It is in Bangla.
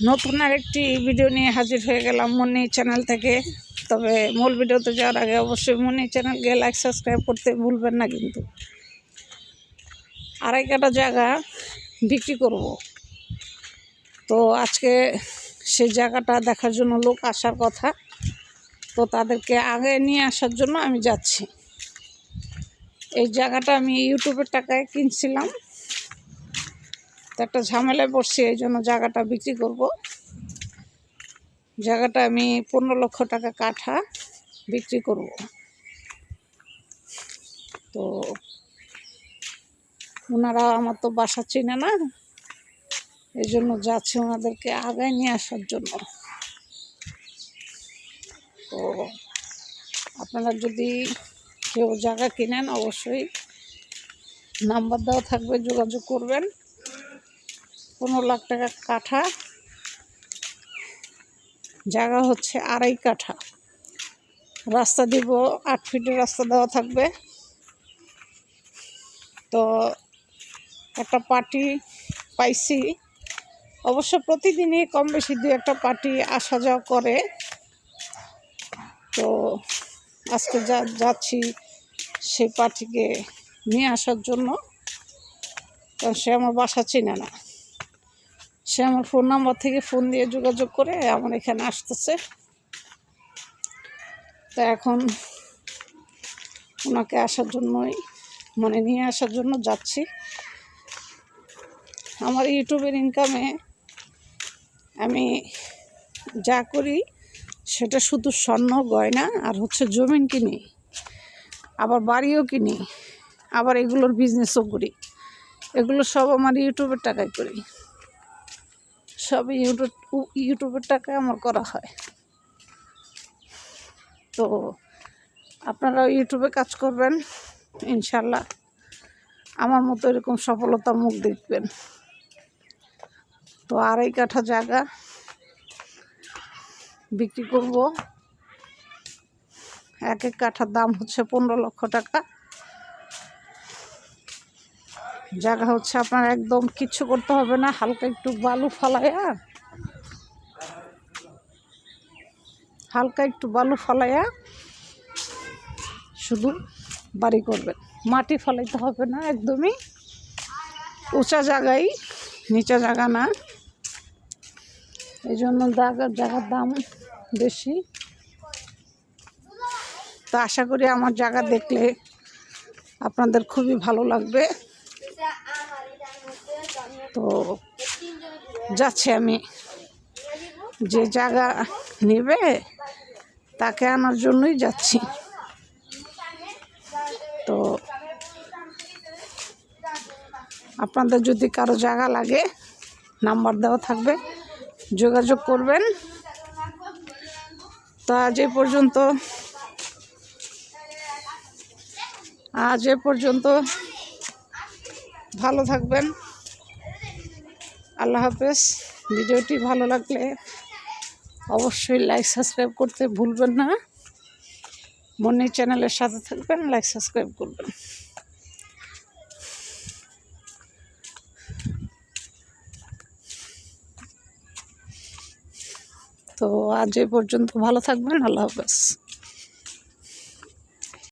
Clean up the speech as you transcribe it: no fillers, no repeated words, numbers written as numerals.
নতুন আরেকটি ভিডিও নিয়ে হাজির হয়ে গেলাম মনি চ্যানেল থেকে। তবে মূল ভিডিওতে যাওয়ার আগে অবশ্যই মনি চ্যানেলকে লাইক সাবস্ক্রাইব করতে ভুলবেন না। কিন্তু আড়াই কাটা জায়গা বিক্রি করব, তো আজকে সেই জায়গাটা দেখার জন্য লোক আসার কথা, তো তাদেরকে আগে নিয়ে আসার জন্য আমি যাচ্ছি। এই জায়গাটা আমি ইউটিউবের টাকায় কিনছিলাম, তো একটা ঝামেলায় পড়ছি, এই জন্য জায়গাটা বিক্রি করব। জায়গাটা আমি 15 লক্ষ টাকা কাঠা বিক্রি করব। তো ওনারা আমার তো বাসা চিনে না, এই জন্য যাচ্ছি ওনাদেরকে আগায় নিয়ে আসার জন্য। তো আপনারা যদি কেউ জায়গা কিনেন অবশ্যই নাম্বার দেওয়া থাকবে, যোগাযোগ করবেন। 15 লাখ টাকা কাঠা, জায়গা হচ্ছে আড়াই কাঠা। রাস্তা দিব 8 ফিটের রাস্তা দেওয়া থাকবে। তো একটা পার্টি পাইছি, অবশ্য প্রতিদিনই কম বেশি 2-1টা পার্টি আসা যাওয়া করে। তো আজকে যাচ্ছি সেই পার্টিকে নিয়ে আসার জন্য, কারণ সে আমার বাসা চিনে না। সে আমার ফোন নাম্বার থেকে ফোন দিয়ে যোগাযোগ করে আমার এখানে আসতেছে। তো এখন ওনাকে আসার জন্যই নিয়ে আসার জন্য যাচ্ছি। আমার ইউটিউবের ইনকামে আমি যা করি সেটা শুধু স্বর্ণ গয়না আর হচ্ছে জমিন কিনি, আবার বাড়িও কিনি, আবার এগুলোর বিজনেসও করি। এগুলো সব আমার ইউটিউবের টাকায় করি, সব ইউটিউবের টাকায় আমার করা হয়। তো আপনারা ইউটিউবে কাজ করবেন, ইনশাল্লাহ আমার মতো এরকম সফলতার মুখ দেখবেন। তো আড়াই কাঠা জায়গা বিক্রি করব। এক কাঠার দাম হচ্ছে 15 লক্ষ টাকা। জায়গা হচ্ছে আপনার একদম কিচ্ছু করতে হবে না, হালকা একটু বালু ফালাইয়া শুধু বাড়ি করবেন। মাটি ফালাইতে হবে না, একদমই উঁচা জায়গায়, নিচা জায়গা না। এই জন্য জায়গার দাম বেশি। তো আশা করি আমার জায়গা দেখলে আপনাদের খুবই ভালো লাগবে। তো যাচ্ছি আমি, যে জায়গা নেবে তাকে আনার জন্যই যাচ্ছি। তো আপনাদের যদি কারো জায়গা লাগে নাম্বার দেওয়া থাকবে, যোগাযোগ করবেন। তো আজ এ পর্যন্ত ভালো থাকবেন। আল্লাহ হাফেজ। ভিডিওটি ভালো লাগলে অবশ্যই লাইক সাবস্ক্রাইব করতে ভুলবেন না। মনি চ্যানেলের সাথে থাকবেন, লাইক সাবস্ক্রাইব করবেন। তো আজ এ পর্যন্ত ভালো থাকবেন। আল্লাহ হাফেজ।